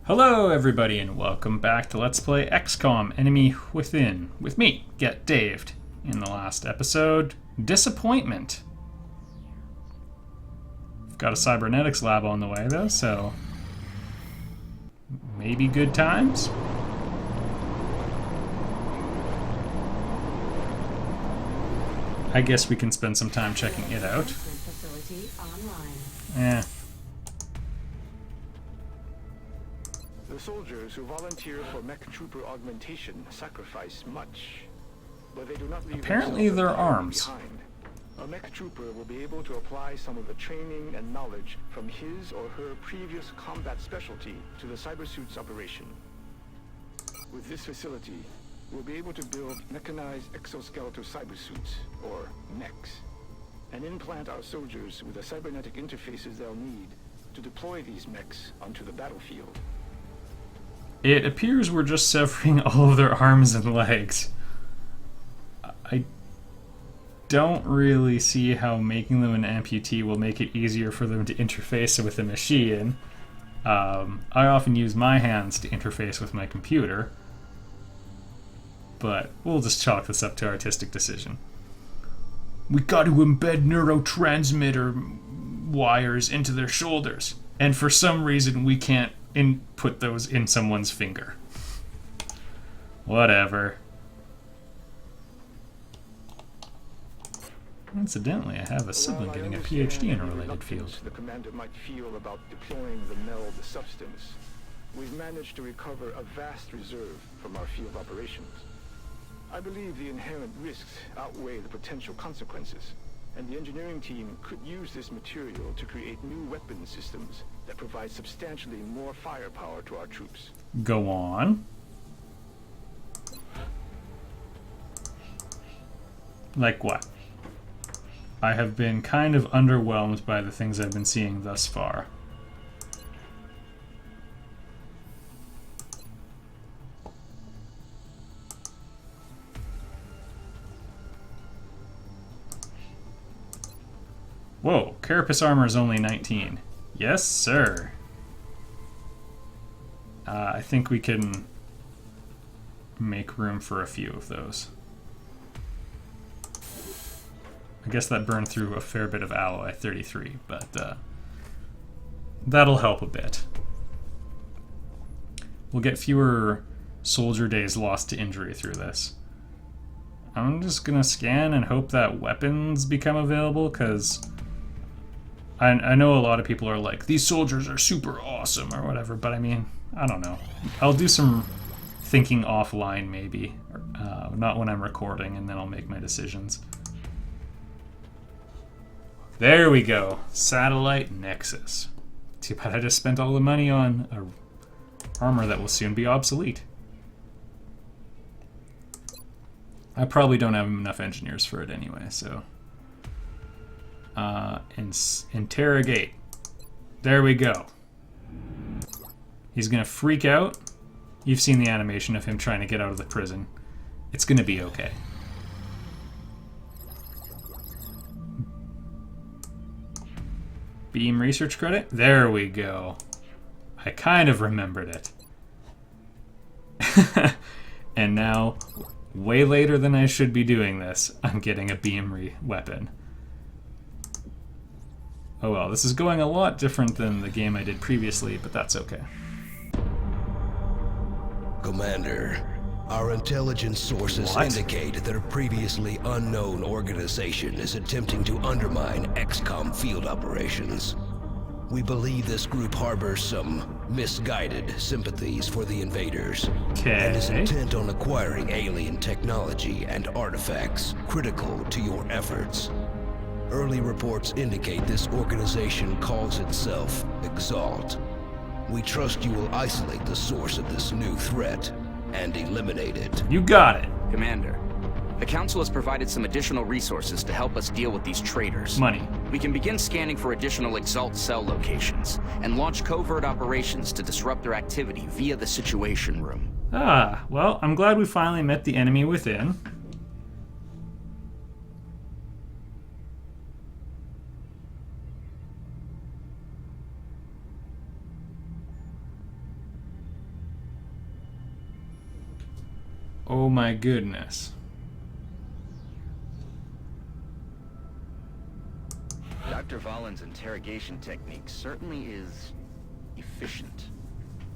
Hello everybody and welcome back to Let's Play XCOM Enemy Within with me, Get Daved. In the last episode, Disappointment. We've got a cybernetics lab on the way though, so maybe good times? I guess we can spend some time checking it out. Yeah. The soldiers who volunteer for mech trooper augmentation sacrifice much, but they do not leave. Apparently they're arms. Behind. A mech trooper will be able to apply some of the training and knowledge from his or her previous combat specialty to the cybersuit's operation. With this facility, we'll be able to build mechanized exoskeletal cybersuits, or mechs, and implant our soldiers with the cybernetic interfaces they'll need to deploy these mechs onto the battlefield. It appears we're just severing all of their arms and legs. I don't really see how making them an amputee will make it easier for them to interface with a machine. I often use my hands to interface with my computer, but we'll just chalk this up to artistic decision. We got to embed neurotransmitter wires into their shoulders, and for some reason we can't put those in someone's finger. Whatever. Incidentally, I have a sibling getting a PhD in a related field. The commander might feel about deploying the meld substance. We've managed to recover a vast reserve from our field operations. I believe the inherent risks outweigh the potential consequences, and the engineering team could use this material to create new weapon systems that provide substantially more firepower to our troops. Go on. Like what? I have been kind of underwhelmed by the things I've been seeing thus far. Whoa, carapace armor is only 19. Yes, sir. I think we can make room for a few of those. I guess that burned through a fair bit of alloy, 33, but that'll help a bit. We'll get fewer soldier days lost to injury through this. I'm just gonna scan and hope that weapons become available, because I know a lot of people are like, these soldiers are super awesome or whatever, but I mean, I don't know. I'll do some thinking offline maybe, not when I'm recording, and then I'll make my decisions. There we go, Satellite Nexus. Too bad I just spent all the money on a armor that will soon be obsolete. I probably don't have enough engineers for it anyway, so... interrogate. There we go. He's gonna freak out. You've seen the animation of him trying to get out of the prison. It's gonna be okay. Beam research credit? There we go. I kind of remembered it. And now, way later than I should be doing this, I'm getting a beam weapon. Oh well, this is going a lot different than the game I did previously, but that's okay. Commander, our intelligence sources indicate that a previously unknown organization is attempting to undermine XCOM field operations. We believe this group harbors some misguided sympathies for the invaders, and is intent on acquiring alien technology and artifacts critical to your efforts. Early reports indicate this organization calls itself Exalt. We trust you will isolate the source of this new threat and eliminate it. You got it. Commander, the Council has provided some additional resources to help us deal with these traitors. Money. We can begin scanning for additional Exalt cell locations and launch covert operations to disrupt their activity via the Situation Room. Ah, well, I'm glad we finally met the enemy within. Oh my goodness. Dr. Vollin's interrogation technique certainly is efficient.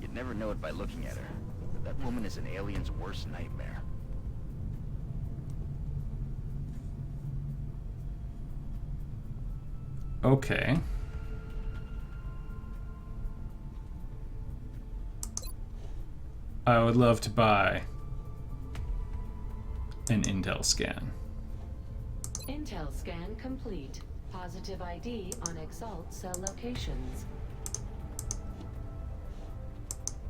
You'd never know it by looking at her. But that woman is an alien's worst nightmare. Okay. I would love to buy an intel scan. Intel scan complete. Positive ID on Exalt cell locations.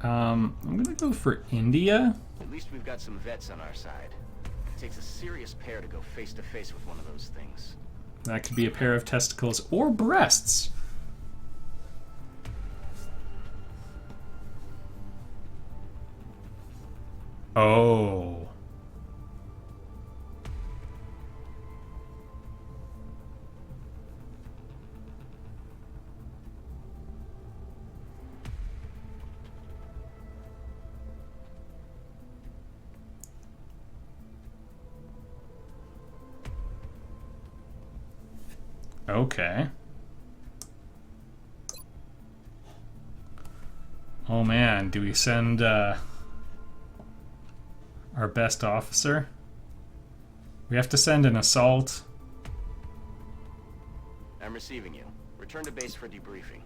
I'm gonna go for India. At least we've got some vets on our side. It takes a serious pair to go face to face with one of those things. That could be a pair of testicles or breasts. Oh. Okay. Oh man, do we send our best officer? We have to send an assault. I'm receiving you. Return to base for debriefing.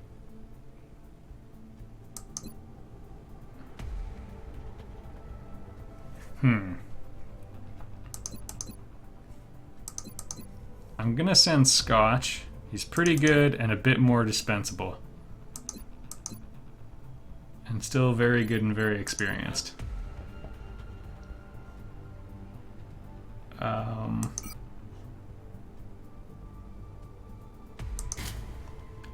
I'm gonna send Scotch. He's pretty good and a bit more dispensable. And still very good and very experienced.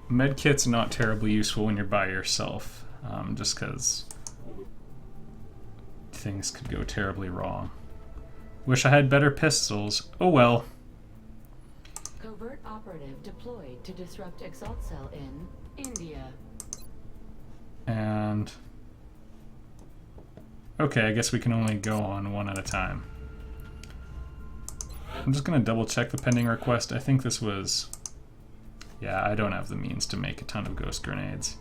Medkit's not terribly useful when you're by yourself, just because things could go terribly wrong. Wish I had better pistols. Oh well. Covert operative deployed to disrupt Exalt cell in India. And okay, I guess we can only go on one at a time. I'm just gonna double check the pending request. I think this was... Yeah, I don't have the means to make a ton of ghost grenades.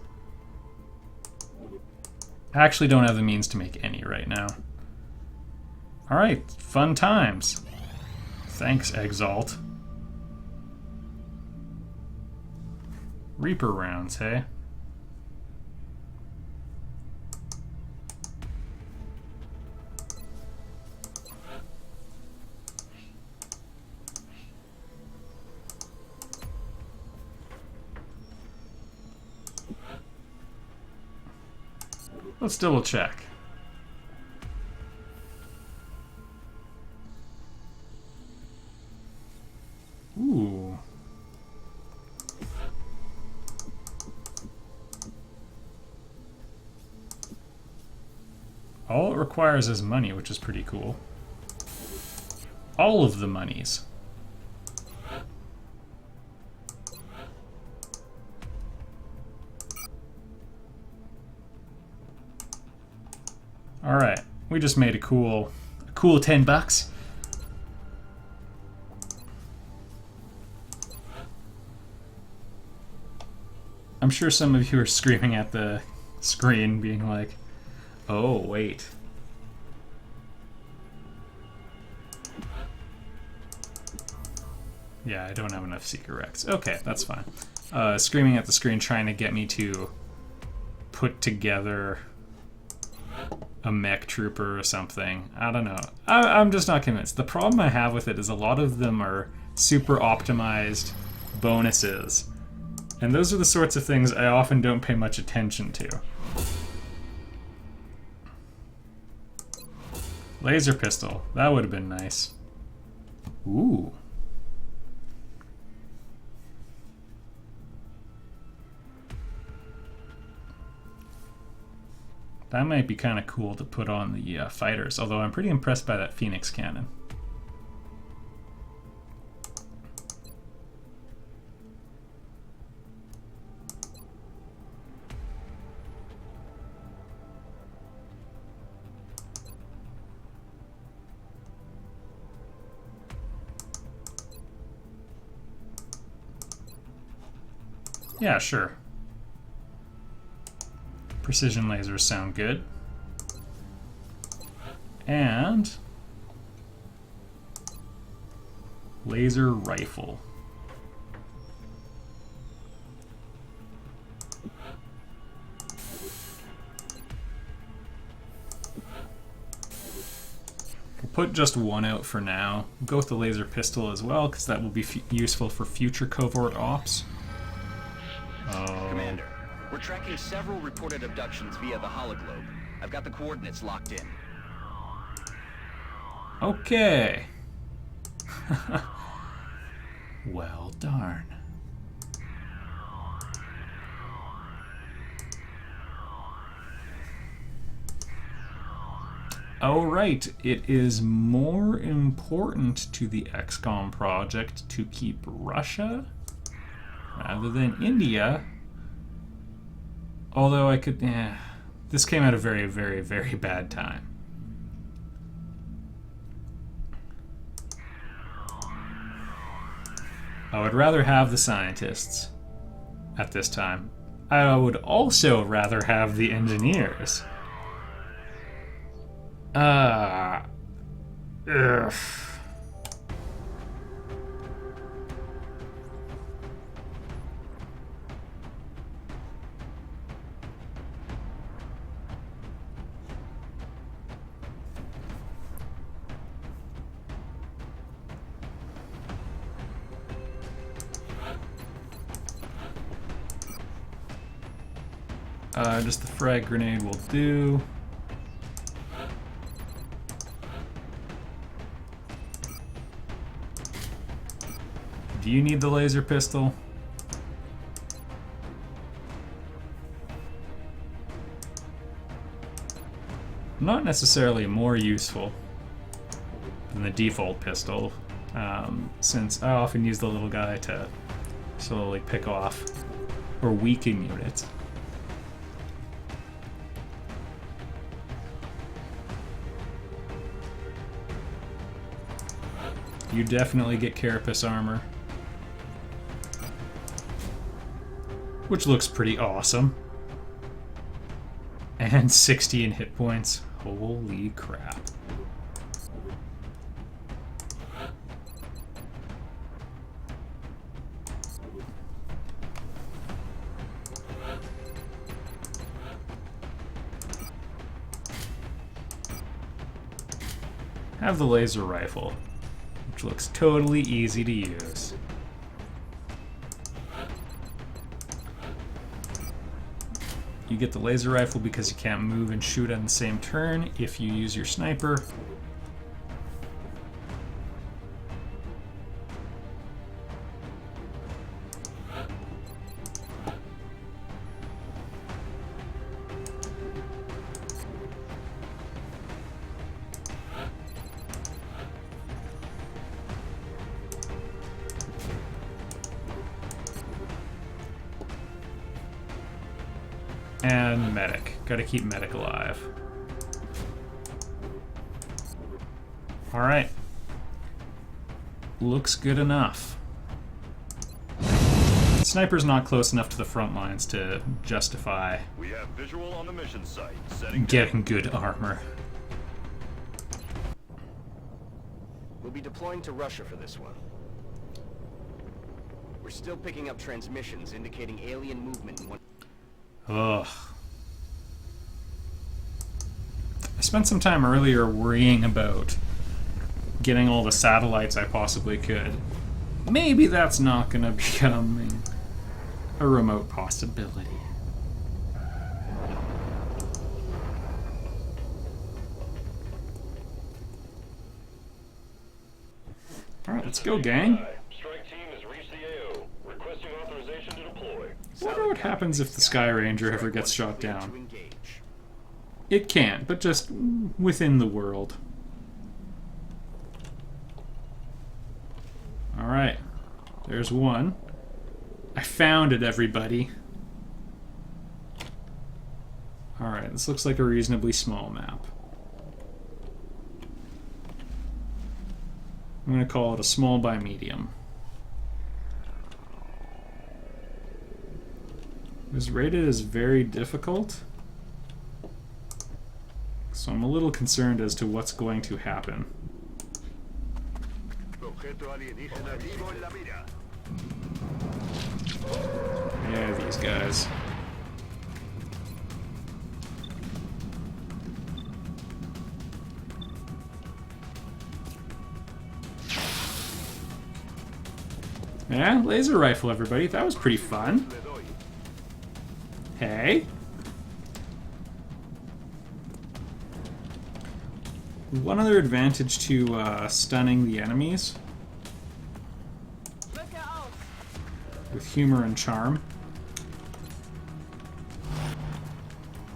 I actually don't have the means to make any right now. Alright, fun times. Thanks, Exalt. Reaper rounds, hey? Let's double check. Ooh. All it requires is money, which is pretty cool. All of the monies. Alright, we just made a cool $10. I'm sure some of you are screaming at the screen, being like, oh, wait. Yeah, I don't have enough Seeker Rex. Okay, that's fine. Screaming at the screen trying to get me to put together a mech trooper or something. I don't know. I'm just not convinced. The problem I have with it is a lot of them are super optimized bonuses. And those are the sorts of things I often don't pay much attention to. Laser pistol. That would have been nice. Ooh. That might be kind of cool to put on the fighters, although I'm pretty impressed by that Phoenix cannon. Yeah, sure. Precision lasers sound good. And laser rifle. We'll put just one out for now. We'll go with the laser pistol as well, because that will be useful for future covert ops. Commander, we're tracking several reported abductions via the hologlobe. I've got the coordinates locked in. Okay. Well, darn. Oh, right. It is more important to the XCOM project to keep Russia rather than India. Although I could... this came at a very, very, very bad time. I would rather have the scientists at this time. I would also rather have the engineers. Ugh. Just the frag grenade will do. Do you need the laser pistol? Not necessarily more useful than the default pistol, since I often use the little guy to slowly pick off or weaken units. You definitely get carapace armor, which looks pretty awesome. And 60 in hit points. Holy crap. Have the laser rifle, which looks totally easy to use. You get the laser rifle because you can't move and shoot on the same turn if you use your sniper. And medic. Gotta keep medic alive. Alright. Looks good enough. Sniper's not close enough to the front lines to justify We have visual on the mission site. Setting getting good armor. We'll be deploying to Russia for this one. We're still picking up transmissions indicating alien movement in one... Ugh. I spent some time earlier worrying about getting all the satellites I possibly could. Maybe that's not going to become a remote possibility. Alright, let's go, gang. Strike team has reached the AO. Requesting authorization to deploy. I wonder what happens if the Sky Ranger ever gets shot down. It can't, but just within the world. Alright, there's one. I found it, everybody. Alright, this looks like a reasonably small map. I'm going to call it a small by medium. It was rated as very difficult. So I'm a little concerned as to what's going to happen. Yeah, these guys. Yeah, laser rifle, everybody. That was pretty fun. Hey. One other advantage to stunning the enemies with humor and charm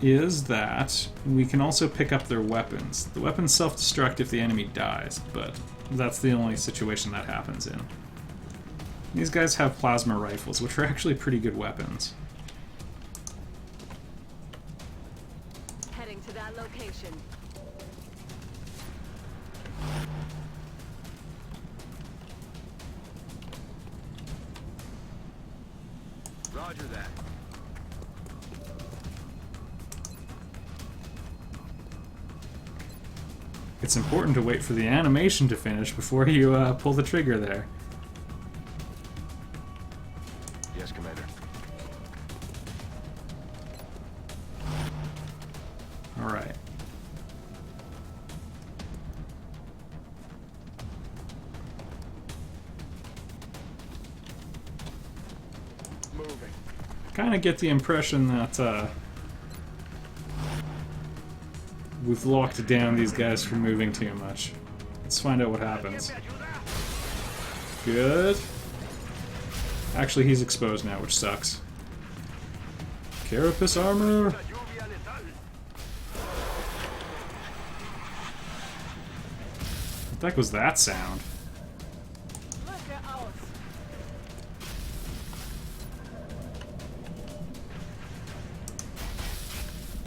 is that we can also pick up their weapons. The weapons self-destruct if the enemy dies, but that's the only situation that happens in. These guys have plasma rifles, which are actually pretty good weapons. Heading to that location. Roger that. It's important to wait for the animation to finish before you pull the trigger there. Yes, Commander. Alright. Moving. Kind of get the impression that we've locked down these guys from moving too much. Let's find out what happens. Good. Actually, he's exposed now, which sucks. Carapace armor! What the heck was that sound?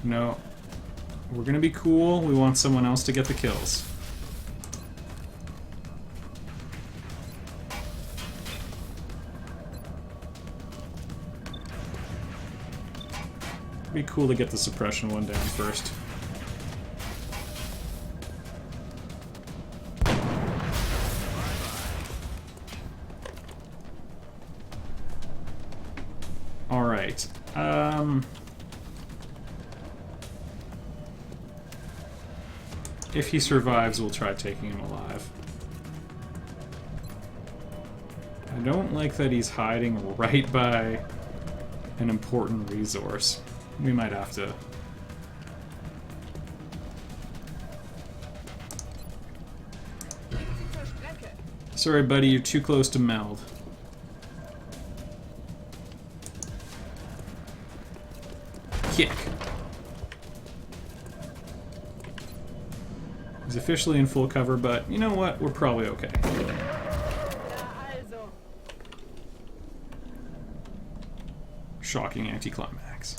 No. We're gonna be cool. We want someone else to get the kills. It'd be cool to get the suppression one down first. Alright. If he survives, we'll try taking him alive. I don't like that he's hiding right by an important resource. We might have to... Sorry, buddy, you're too close to meld. Kick. He's officially in full cover, but you know what? We're probably okay. Shocking anticlimax.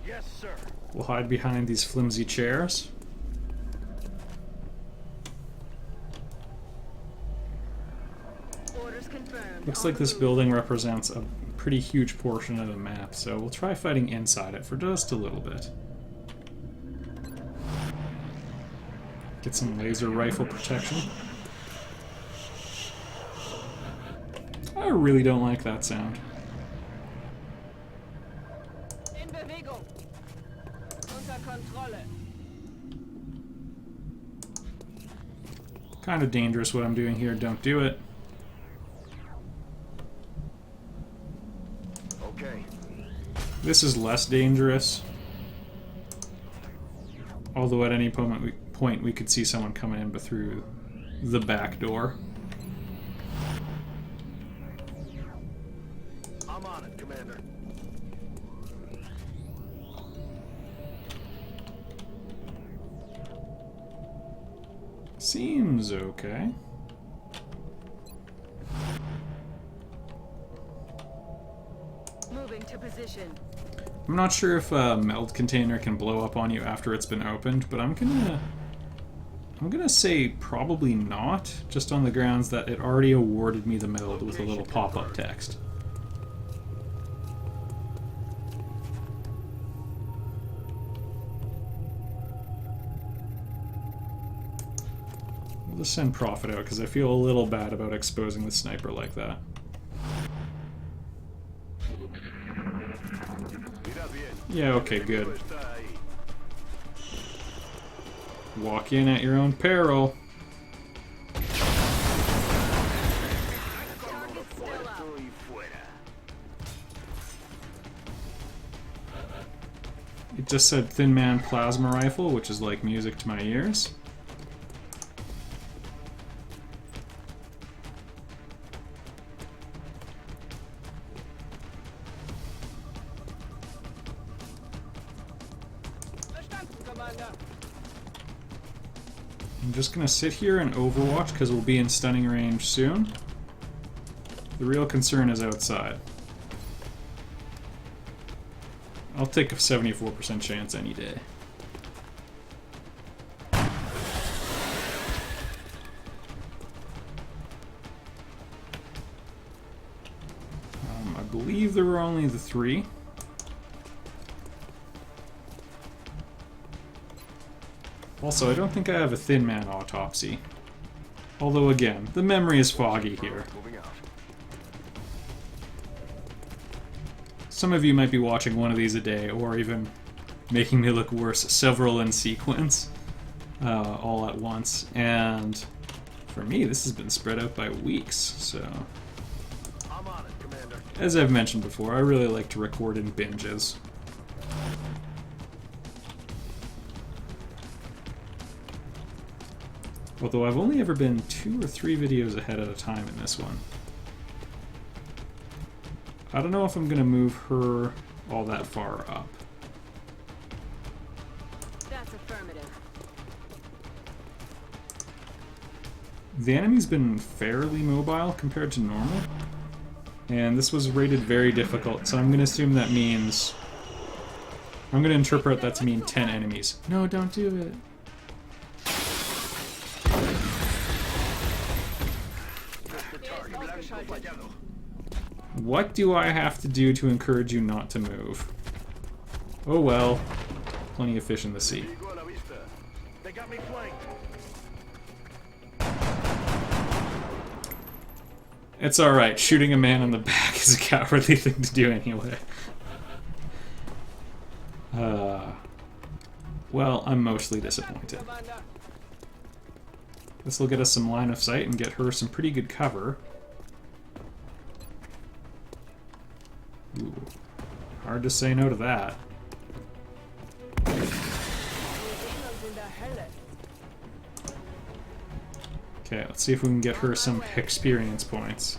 Yes, sir. We'll hide behind these flimsy chairs. Orders confirmed. Looks On like the this move. building represents a pretty huge portion of the map, so we'll try fighting inside it for just a little bit. Get some laser rifle protection. I really don't like that sound. In Bewegung. Unter Kontrolle. Kind of dangerous what I'm doing here, don't do it. Okay. This is less dangerous. Although at any point we could see someone coming in but through the back door. Seems okay. Moving to position. I'm not sure if a meld container can blow up on you after it's been opened, but I'm gonna say probably not, just on the grounds that it already awarded me the meld with a little pop-up text. We'll just send Prophet out, because I feel a little bad about exposing the sniper like that. Yeah, okay, good. Walk in at your own peril. It just said Thin Man Plasma Rifle, which is like music to my ears. I'm just gonna sit here and overwatch because we'll be in stunning range soon. The real concern is outside. I'll take a 74% chance any day. I believe there were only the 3. Also, I don't think I have a Thin Man autopsy. Although again, the memory is foggy here. Some of you might be watching one of these a day, or even making me look worse, several in sequence, all at once. And for me, this has been spread out by weeks, so... I'm on it, Commander. As I've mentioned before, I really like to record in binges. Although I've only ever been 2 or 3 videos ahead at a time in this one. I don't know if I'm going to move her all that far up. That's affirmative. The enemy's been fairly mobile compared to normal. And this was rated very difficult, so I'm going to assume that means... I'm going to interpret that to mean 10 enemies. No, don't do it. What do I have to do to encourage you not to move? Oh well. Plenty of fish in the sea. They got me flanked. It's alright, shooting a man in the back is a cowardly thing to do anyway. Well, I'm mostly disappointed. This will get us some line of sight and get her some pretty good cover. Ooh, hard to say no to that. Okay, let's see if we can get her some experience points.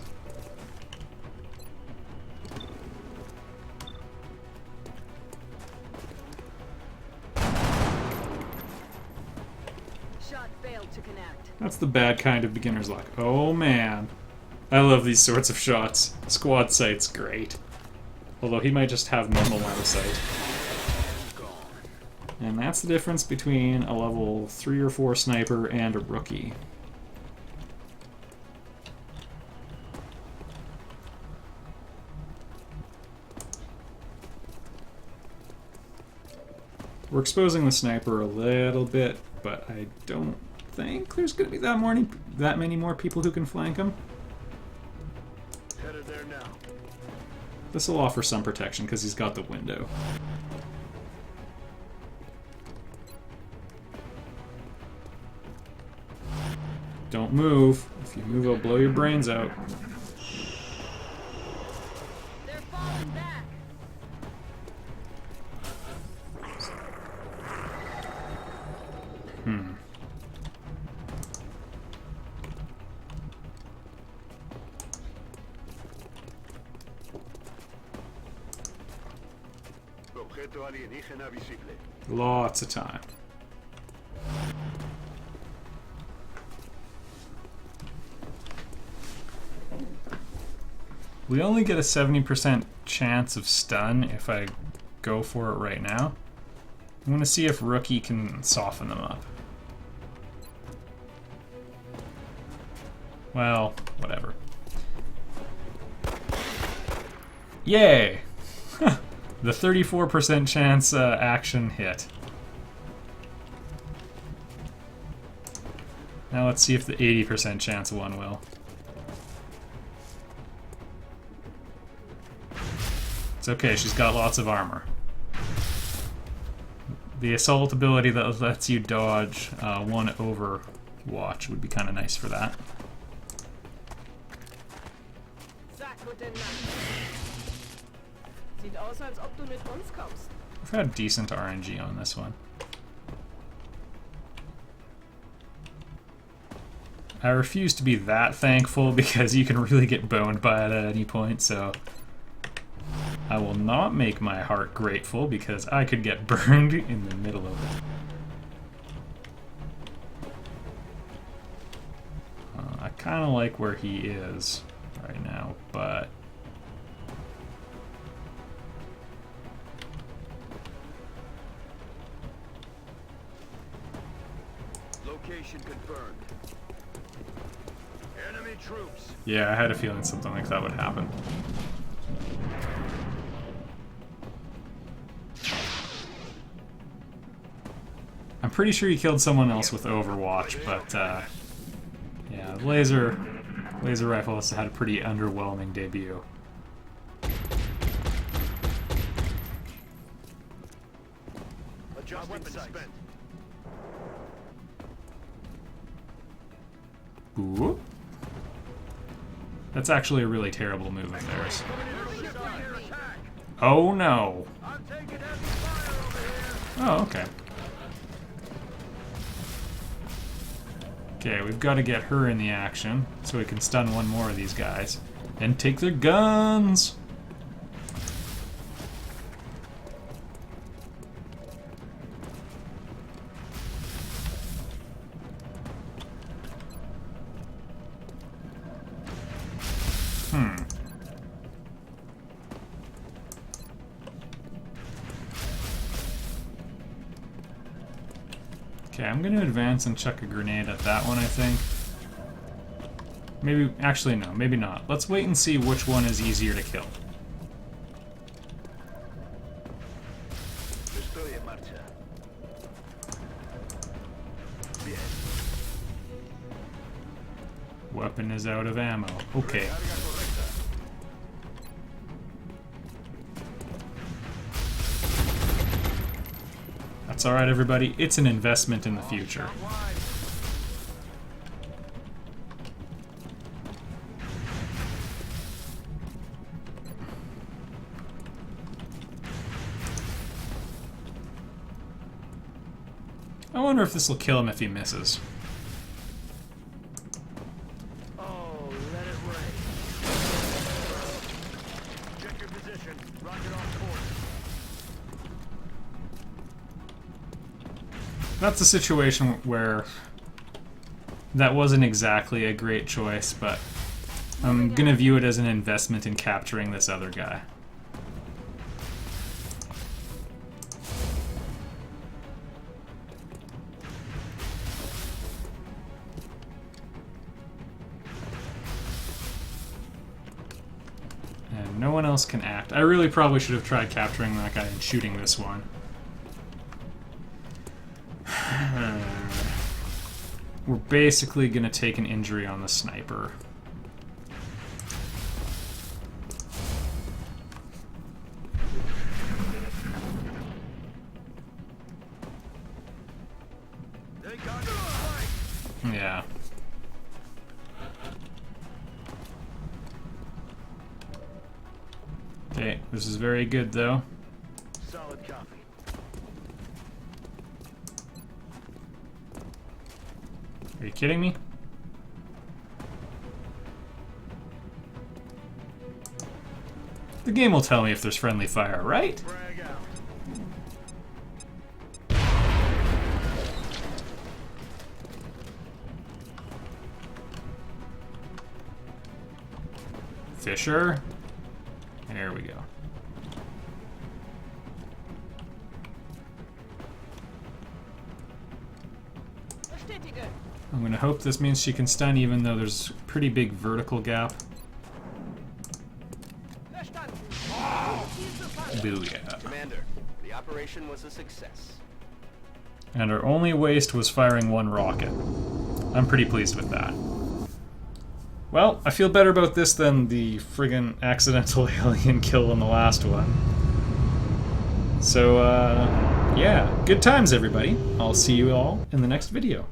Shot failed to connect. That's the bad kind of beginner's luck. Oh man. I love these sorts of shots. Squad sight's great. Although he might just have normal line of sight. And that's the difference between a level 3 or 4 sniper and a rookie. We're exposing the sniper a little bit, but I don't think there's going to be that many more people who can flank him. Headed there now. This will offer some protection because he's got the window. Don't move. If you move, I'll blow your brains out. They're falling back. Objeto alienígena visible. Lots of time. We only get a 70% chance of stun if I go for it right now. I'm going to see if Rookie can soften them up. Well, whatever. Yay! The 34% chance action hit. Now let's see if the 80% chance one will. It's okay, she's got lots of armor. The assault ability that lets you dodge one overwatch would be kind of nice for that. I've had decent RNG on this one. I refuse to be that thankful because you can really get boned by it at any point, so I will not make my heart grateful because I could get burned in the middle of it. I kind of like where he is right now, but Location confirmed. Enemy troops. yeah, I had a feeling something like that would happen. I'm pretty sure he killed someone else with Overwatch, but yeah, the laser rifle has had a pretty underwhelming debut. Adjusting sight. Ooh. That's actually a really terrible move of theirs. Oh no. Oh, okay. Okay, we've got to get her in the action so we can stun one more of these guys and take their guns. Okay, I'm going to advance and chuck a grenade at that one, I think. Maybe, actually no, maybe not. Let's wait and see which one is easier to kill. Weapon is out of ammo. Okay. That's alright, everybody. It's an investment in the future. I wonder if this will kill him if he misses. Oh, let it rain. Check your position. Rocket off course. That's a situation where that wasn't exactly a great choice, but I'm gonna view it as an investment in capturing this other guy. And no one else can act. I really probably should have tried capturing that guy and shooting this one. We're basically gonna take an injury on the sniper. Yeah. Okay, this is very good though. Solid copy. Are you kidding me? The game will tell me if there's friendly fire, right? Frag out. Fisher? There we go. I'm gonna hope this means she can stun even though there's a pretty big vertical gap. Booyah. Commander, the operation was a success. And our only waste was firing one rocket. I'm pretty pleased with that. Well, I feel better about this than the friggin' accidental alien kill in the last one. So, yeah, good times everybody. I'll see you all in the next video.